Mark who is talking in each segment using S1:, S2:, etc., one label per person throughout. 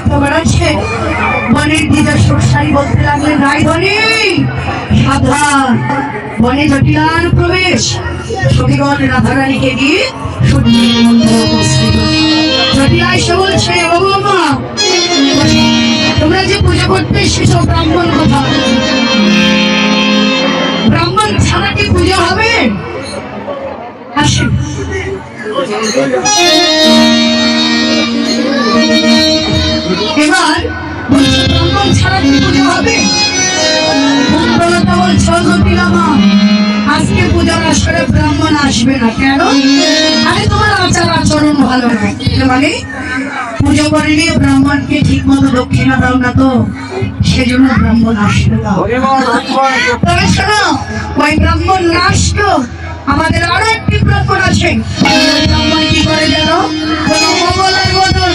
S1: দেখতে বেড়াচ্ছে। বনের দিদা সরসাই বলতে লাগলেন, রায়ধনী সাবধান, বনে জটিলার প্রবেশ। সখীগণ রাধারানীকে দিয়ে সূর্যের মন্দিরে উপস্থিত। জটিলা এসে বলছে, ও মা, তোমরা যে পুজো করতে এসেছো ব্রাহ্মণ কোথায়? ব্রাহ্মণ ছাড়া কি পুজো হবে? আসেন। এবার বলছে, ব্রাহ্মণ ছাড়া কি পুজো হবে? বলছো জটিলা মা, আজকে পূজার আসরে ব্রাহ্মণ আসবে না কেন? আরে তোমার আচার আচরণ ভালো না। মানে পুজো করে নিয়ে ব্রাহ্মণকে ঠিক মতো দক্ষিণা দাও না, তো সেজন্য ব্রাহ্মণ আসবে না। তবে শোনো, ওই ব্রাহ্মণ না আসলো, আমাদের আরো একটি ব্রাহ্মণ আছে। ব্রাহ্মণ কি করে জানো? বলার বদল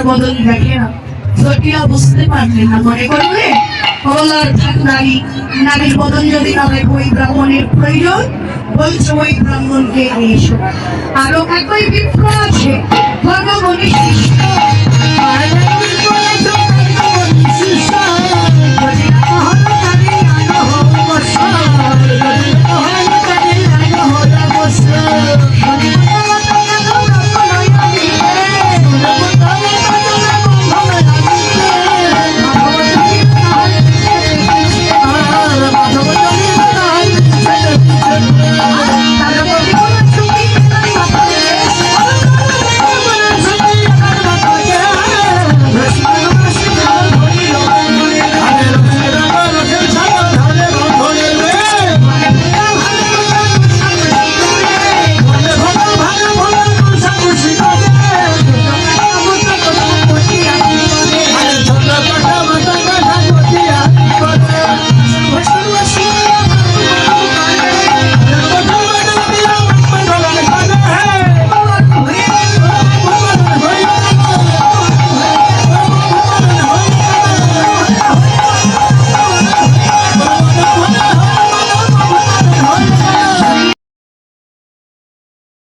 S1: বদল দেখে না। জটিলা বুঝতে পারলেন না, মনে করবে অবলার নারী, নারীর বদল যদি না দেখো ওই ব্রাহ্মণের প্রয়োজন। বলছে ওই ব্রাহ্মণকে এসো। আরো একই বিপ্র আছে, ভগবানের শিষ্য